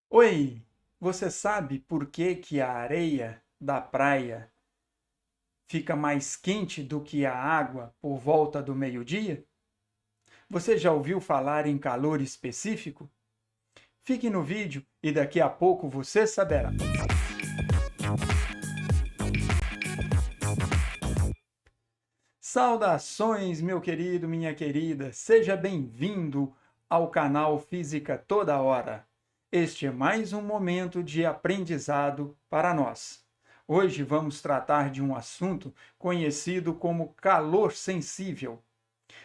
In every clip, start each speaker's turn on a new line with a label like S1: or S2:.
S1: Oi, você sabe por que que a areia da praia fica mais quente do que a água por volta do meio-dia? Você já ouviu falar em calor específico? Fique no vídeo e daqui a pouco você saberá. Saudações, meu querido, minha querida. Seja bem-vindo ao canal Física Toda Hora. Este é mais um momento de aprendizado para nós. Hoje vamos tratar de um assunto conhecido como calor sensível.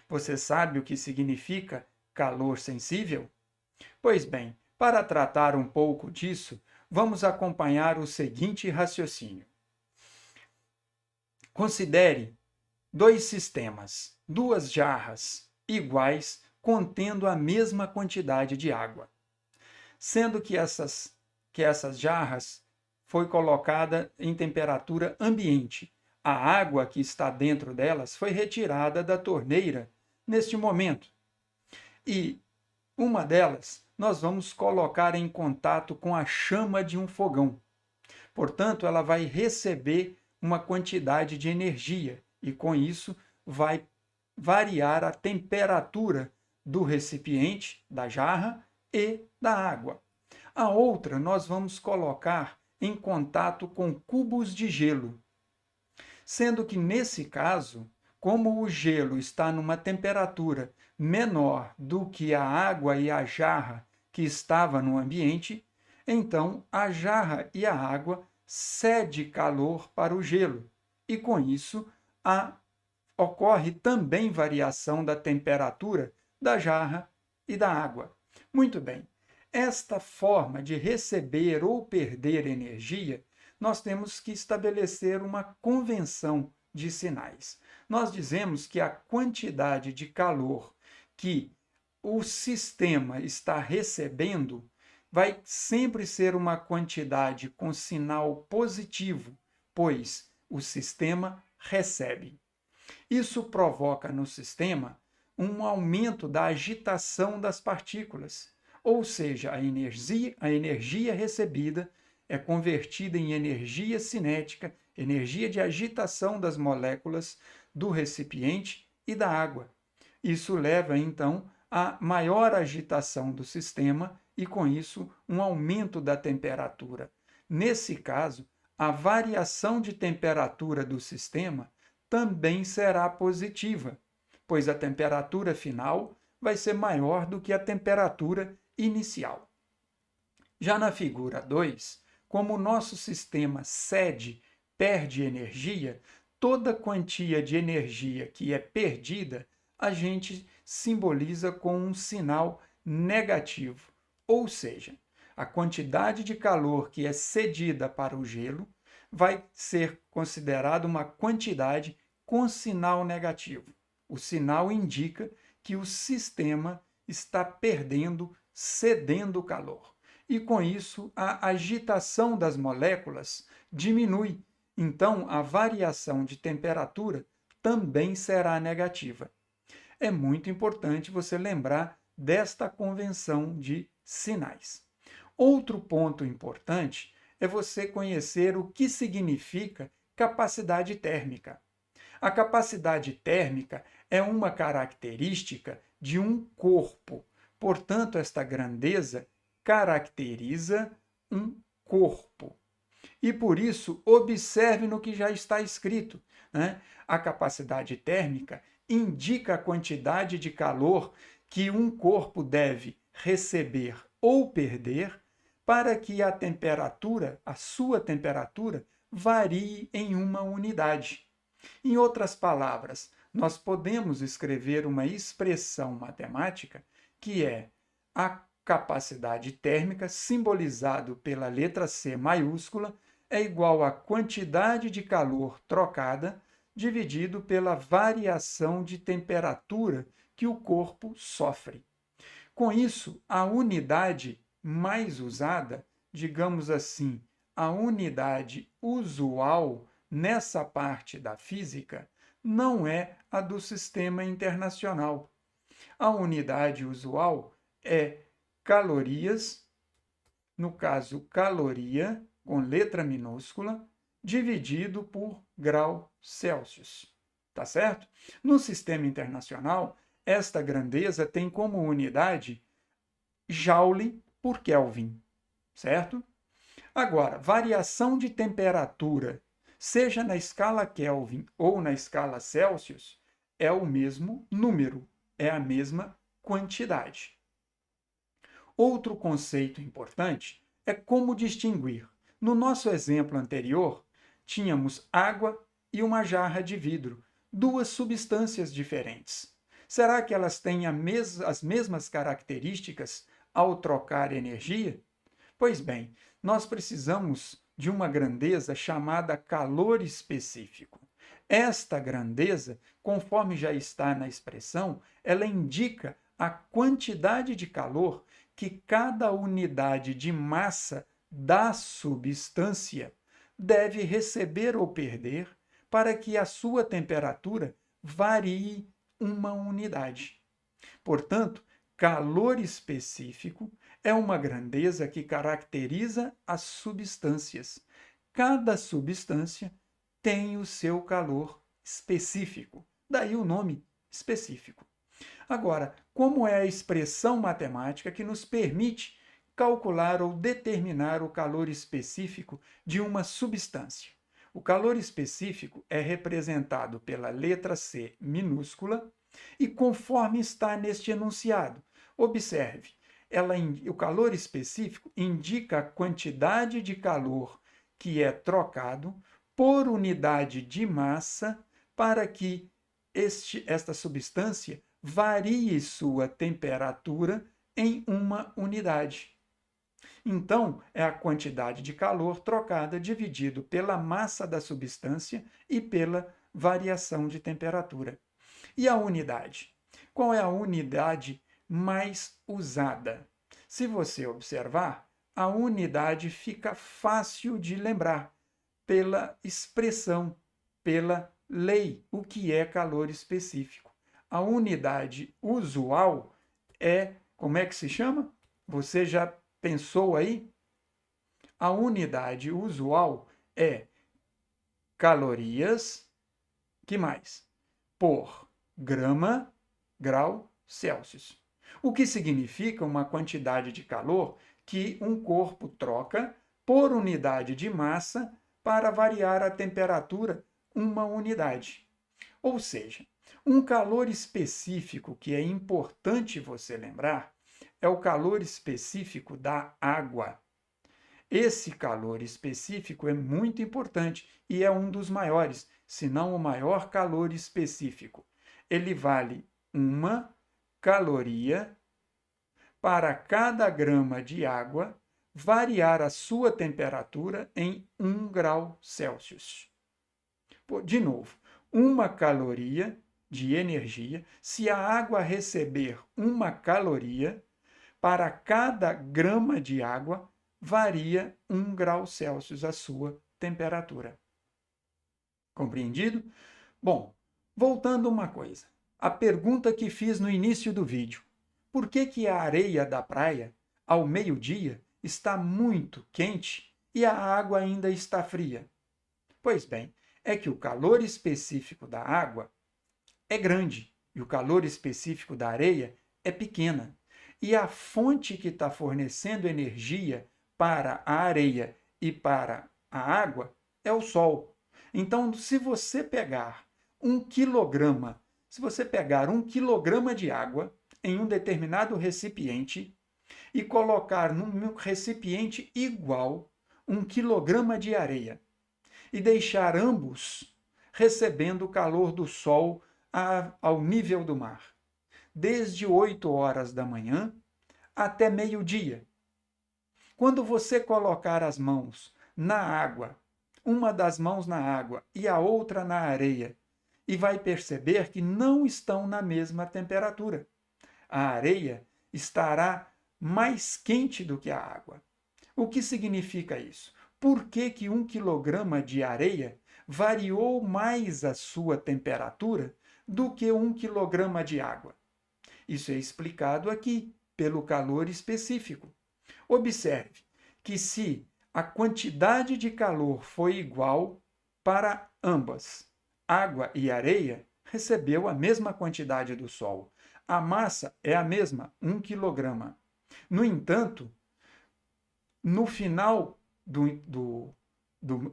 S1: Você sabe o que significa calor sensível? Pois bem, para tratar um pouco disso, vamos acompanhar o seguinte raciocínio. Considere dois sistemas, duas jarras iguais contendo a mesma quantidade de água, sendo que essas jarras foi colocada em temperatura ambiente. A água que está dentro delas foi retirada da torneira neste momento. E uma delas nós vamos colocar em contato com a chama de um fogão. Portanto, ela vai receber uma quantidade de energia e, com isso, vai variar a temperatura do recipiente, da jarra e da água. A outra nós vamos colocar em contato com cubos de gelo, sendo que nesse caso, como o gelo está numa temperatura menor do que a água e a jarra que estava no ambiente, então a jarra e a água cede calor para o gelo e com isso ocorre também variação da temperatura da jarra e da água. Muito bem. Esta forma de receber ou perder energia, nós temos que estabelecer uma convenção de sinais. Nós dizemos que a quantidade de calor que o sistema está recebendo vai sempre ser uma quantidade com sinal positivo, pois o sistema recebe. Isso provoca no sistema um aumento da agitação das partículas, ou seja, a energia recebida é convertida em energia cinética, energia de agitação das moléculas do recipiente e da água. Isso leva, então, a maior agitação do sistema e, com isso, um aumento da temperatura. Nesse caso, a variação de temperatura do sistema também será positiva, pois a temperatura final vai ser maior do que a temperatura inicial. Já na figura 2, como o nosso sistema perde energia, toda quantia de energia que é perdida, a gente simboliza com um sinal negativo, ou seja, a quantidade de calor que é cedida para o gelo vai ser considerada uma quantidade com sinal negativo. O sinal indica que o sistema está perdendo, cedendo calor. E com isso, a agitação das moléculas diminui. Então, a variação de temperatura também será negativa. É muito importante você lembrar desta convenção de sinais. Outro ponto importante é você conhecer o que significa capacidade térmica. A capacidade térmica é uma característica de um corpo. Portanto, esta grandeza caracteriza um corpo. E por isso, observe no que já está escrito, né? A capacidade térmica indica a quantidade de calor que um corpo deve receber ou perder para que a temperatura, a sua temperatura, varie em uma unidade. Em outras palavras, nós podemos escrever uma expressão matemática que é a capacidade térmica, simbolizado pela letra C maiúscula, é igual à quantidade de calor trocada dividido pela variação de temperatura que o corpo sofre. Com isso, a unidade mais usada, digamos assim, a unidade usual nessa parte da física, não é a do sistema internacional. A unidade usual é calorias no caso, caloria, com letra minúscula, dividido por grau Celsius. Tá certo? No sistema internacional, esta grandeza tem como unidade Joule por Kelvin, certo? Agora, variação de temperatura, seja na escala Kelvin ou na escala Celsius, é o mesmo número, é a mesma quantidade. Outro conceito importante é como distinguir. No nosso exemplo anterior, tínhamos água e uma jarra de vidro, duas substâncias diferentes. Será que elas têm as mesmas características ao trocar energia? Pois bem, nós precisamos de uma grandeza chamada calor específico. Esta grandeza, conforme já está na expressão, ela indica a quantidade de calor que cada unidade de massa da substância deve receber ou perder para que a sua temperatura varie uma unidade. Portanto, calor específico é uma grandeza que caracteriza as substâncias. Cada substância tem o seu calor específico, daí o nome específico. Agora, como é a expressão matemática que nos permite calcular ou determinar o calor específico de uma substância? O calor específico é representado pela letra C minúscula e conforme está neste enunciado. Observe, o calor específico indica a quantidade de calor que é trocado por unidade de massa para que esta substância varie sua temperatura em uma unidade. Então, é a quantidade de calor trocada dividido pela massa da substância e pela variação de temperatura. E a unidade? Qual é a unidade mais usada? Se você observar, a unidade fica fácil de lembrar pela expressão, pela lei, o que é calor específico. A unidade usual é, como é que se chama? Você já pensou aí? A unidade usual é calorias, que mais? Por grama, grau Celsius. O que significa uma quantidade de calor que um corpo troca por unidade de massa para variar a temperatura uma unidade. Ou seja, um calor específico que é importante você lembrar é o calor específico da água. Esse calor específico é muito importante e é um dos maiores, se não o maior calor específico. Ele vale 1 caloria para cada grama de água variar a sua temperatura em 1 grau Celsius. De novo, 1 caloria de energia, se a água receber 1 caloria, para cada grama de água varia 1 grau Celsius a sua temperatura. Compreendido? Bom, voltando uma coisa. A pergunta que fiz no início do vídeo. Por que a areia da praia, ao meio-dia, está muito quente e a água ainda está fria? Pois bem, é que o calor específico da água é grande e o calor específico da areia é pequena. E a fonte que está fornecendo energia para a areia e para a água é o Sol. Então, se você pegar 1 quilograma, de água em um determinado recipiente e colocar num recipiente igual 1 quilograma de areia e deixar ambos recebendo o calor do Sol ao nível do mar, desde 8 horas da manhã até meio-dia. Quando você colocar as mãos na água, uma das mãos na água e a outra na areia, e vai perceber que não estão na mesma temperatura. A areia estará mais quente do que a água. O que significa isso? Por que 1 quilograma de areia variou mais a sua temperatura do que 1 quilograma de água? Isso é explicado aqui, pelo calor específico. Observe que se a quantidade de calor foi igual para ambas, água e areia, recebeu a mesma quantidade do Sol. A massa é a mesma, 1 quilograma. No entanto, no final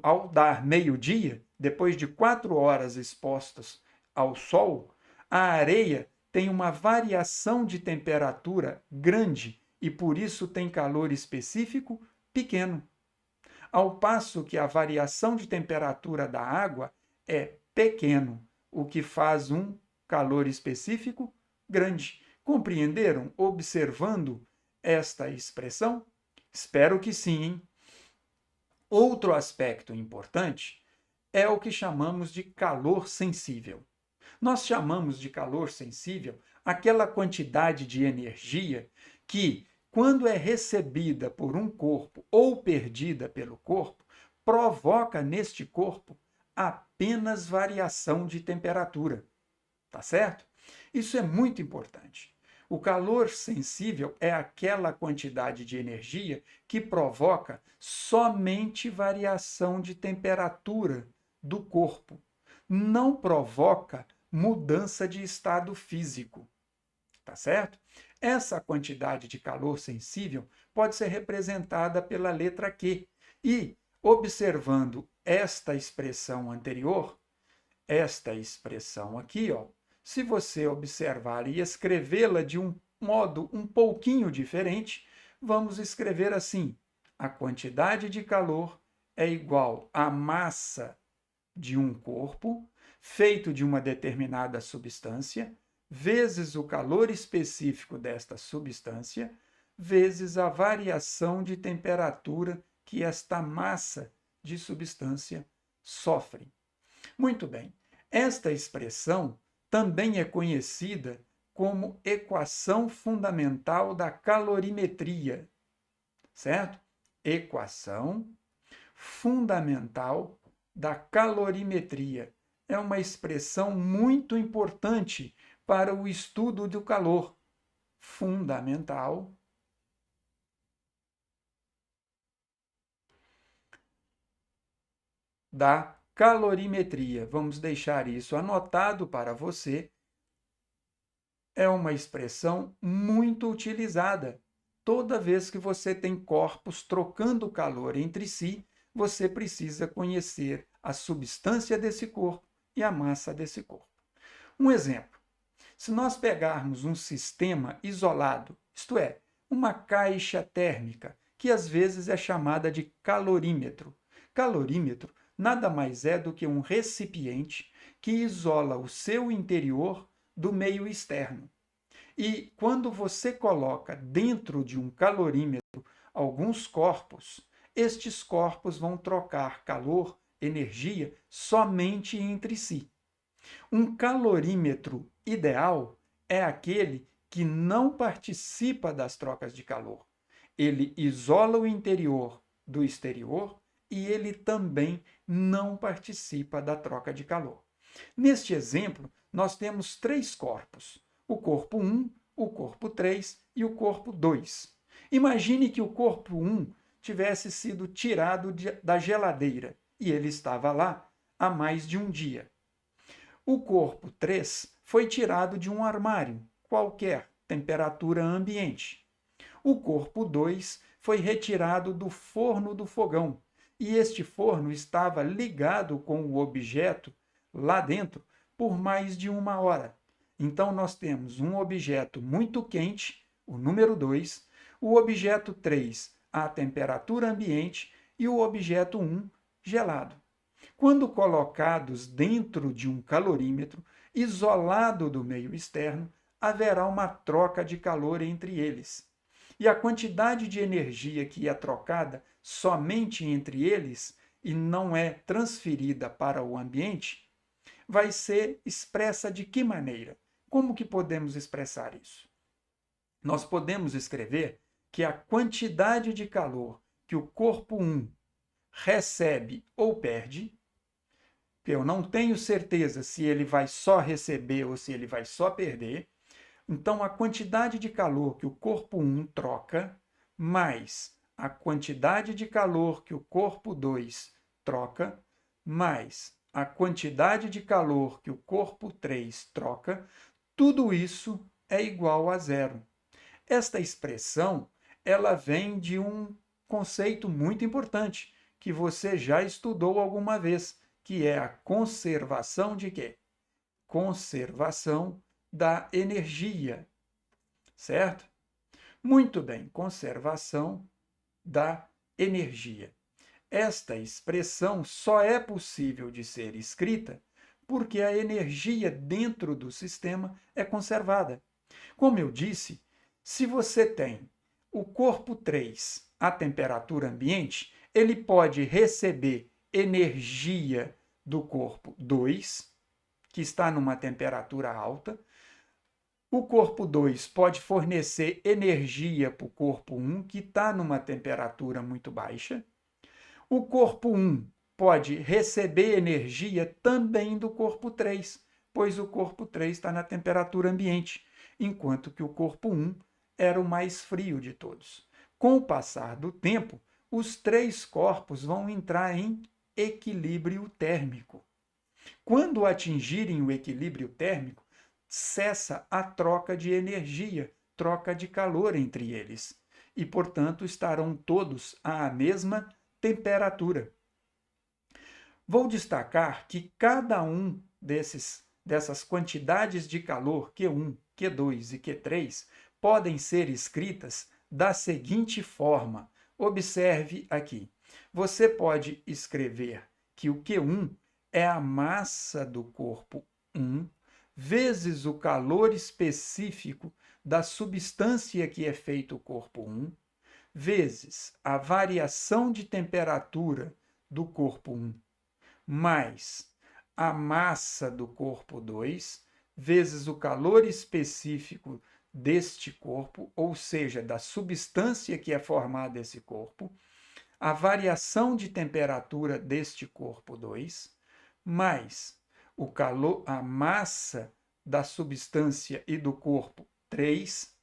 S1: ao dar meio-dia, depois de 4 horas expostas ao sol, a areia tem uma variação de temperatura grande e por isso tem calor específico pequeno. Ao passo que a variação de temperatura da água é pequeno, o que faz um calor específico grande. Compreenderam observando esta expressão? Espero que sim, hein? Outro aspecto importante é o que chamamos de calor sensível. Nós chamamos de calor sensível aquela quantidade de energia que, quando é recebida por um corpo ou perdida pelo corpo, provoca neste corpo apenas variação de temperatura. Tá certo? Isso é muito importante. O calor sensível é aquela quantidade de energia que provoca somente variação de temperatura do corpo. Não provoca mudança de estado físico. Tá certo? Essa quantidade de calor sensível pode ser representada pela letra Q. E, observando esta expressão anterior, esta expressão aqui, ó, se você observar e escrevê-la de um modo um pouquinho diferente, vamos escrever assim: a quantidade de calor é igual à massa de um corpo feito de uma determinada substância, vezes o calor específico desta substância, vezes a variação de temperatura que esta massa de substância sofre. Muito bem. Esta expressão também é conhecida como equação fundamental da calorimetria, certo? Equação fundamental da calorimetria. É uma expressão muito importante para o estudo do calor. Fundamental da calorimetria. Vamos deixar isso anotado para você. É uma expressão muito utilizada. Toda vez que você tem corpos trocando calor entre si, você precisa conhecer a substância desse corpo e a massa desse corpo. Um exemplo: se nós pegarmos um sistema isolado, isto é, uma caixa térmica, que às vezes é chamada de calorímetro. Calorímetro nada mais é do que um recipiente que isola o seu interior do meio externo. E quando você coloca dentro de um calorímetro alguns corpos, estes corpos vão trocar calor, energia, somente entre si. Um calorímetro ideal é aquele que não participa das trocas de calor. Ele isola o interior do exterior e ele também não participa da troca de calor. Neste exemplo, nós temos 3 corpos: o corpo 1, o corpo 3 e o corpo 2. Imagine que o corpo 1 tivesse sido tirado da geladeira e ele estava lá há mais de um dia. O corpo 3 foi tirado de um armário qualquer, temperatura ambiente. O corpo 2 foi retirado do forno do fogão e este forno estava ligado com o objeto lá dentro por mais de 1 hora. Então, nós temos um objeto muito quente, o número 2, o objeto 3 à temperatura ambiente e o objeto 1 gelado. Quando colocados dentro de um calorímetro, isolado do meio externo, haverá uma troca de calor entre eles. E a quantidade de energia que é trocada somente entre eles e não é transferida para o ambiente, vai ser expressa de que maneira? Como que podemos expressar isso? Nós podemos escrever que a quantidade de calor que o corpo 1 recebe ou perde, eu não tenho certeza se ele vai só receber ou se ele vai só perder. Então, a quantidade de calor que o corpo 1 troca, mais a quantidade de calor que o corpo 2 troca, mais a quantidade de calor que o corpo 3 troca, tudo isso é igual a zero. Esta expressão, ela vem de um conceito muito importante, que você já estudou alguma vez, que é a conservação de quê? Conservação da energia, certo? Muito bem, conservação da energia. Esta expressão só é possível de ser escrita porque a energia dentro do sistema é conservada. Como eu disse, se você tem o corpo 3 a temperatura ambiente, ele pode receber energia do corpo 2, que está numa temperatura alta. O corpo 2 pode fornecer energia para o corpo 1, que está numa temperatura muito baixa. O corpo 1 pode receber energia também do corpo 3, pois o corpo 3 está na temperatura ambiente, enquanto que o corpo 1 era o mais frio de todos. Com o passar do tempo, os três corpos vão entrar em equilíbrio térmico. Quando atingirem o equilíbrio térmico, cessa a troca de energia, troca de calor entre eles, e, portanto, estarão todos à mesma temperatura. Vou destacar que cada um dessas quantidades de calor, Q1, Q2 e Q3, podem ser escritas da seguinte forma. Observe aqui. Você pode escrever que o Q1 é a massa do corpo 1 vezes o calor específico da substância que é feito o corpo 1, vezes a variação de temperatura do corpo 1, mais a massa do corpo 2, vezes o calor específico deste corpo, ou seja, da substância que é formada esse corpo, a variação de temperatura deste corpo 2, mais o calor, a massa da substância e do corpo 3,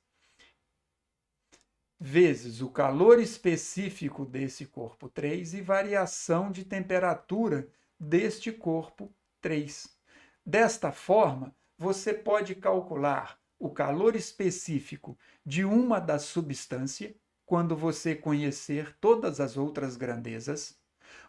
S1: vezes o calor específico desse corpo 3 e variação de temperatura deste corpo 3. Desta forma, você pode calcular o calor específico de uma das substâncias quando você conhecer todas as outras grandezas.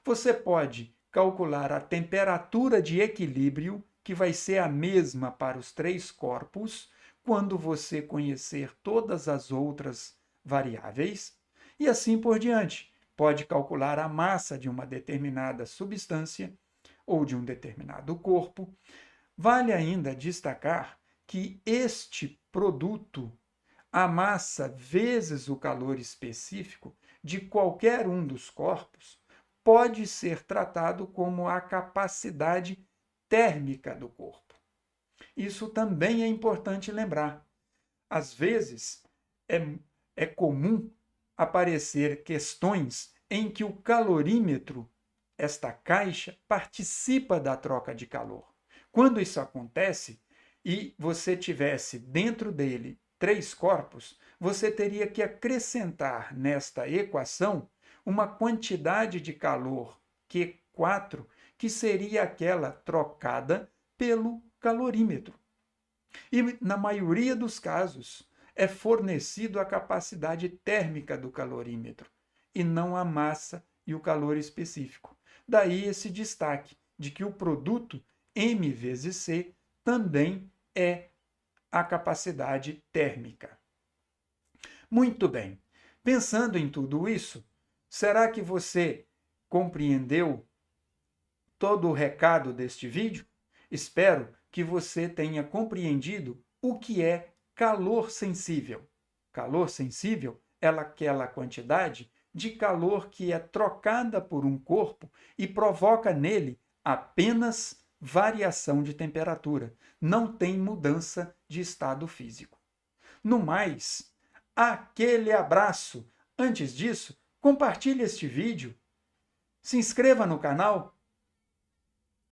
S1: Você pode calcular a temperatura de equilíbrio, que vai ser a mesma para os três corpos, quando você conhecer todas as outras variáveis, e assim por diante. Pode calcular a massa de uma determinada substância ou de um determinado corpo. Vale ainda destacar que este produto, a massa vezes o calor específico de qualquer um dos corpos, pode ser tratado como a capacidade térmica do corpo. Isso também é importante lembrar. Às vezes, é comum aparecer questões em que o calorímetro, esta caixa, participa da troca de calor. Quando isso acontece e você tivesse dentro dele três corpos, você teria que acrescentar nesta equação uma quantidade de calor Q4, que seria aquela trocada pelo calorímetro. E, na maioria dos casos, é fornecido a capacidade térmica do calorímetro, e não a massa e o calor específico. Daí esse destaque de que o produto M vezes C também é a capacidade térmica. Muito bem. Pensando em tudo isso, será que você compreendeu todo o recado deste vídeo? Espero que você tenha compreendido o que é calor sensível. Calor sensível é aquela quantidade de calor que é trocada por um corpo e provoca nele apenas variação de temperatura. Não tem mudança de estado físico. No mais, aquele abraço. Antes disso, compartilhe este vídeo, se inscreva no canal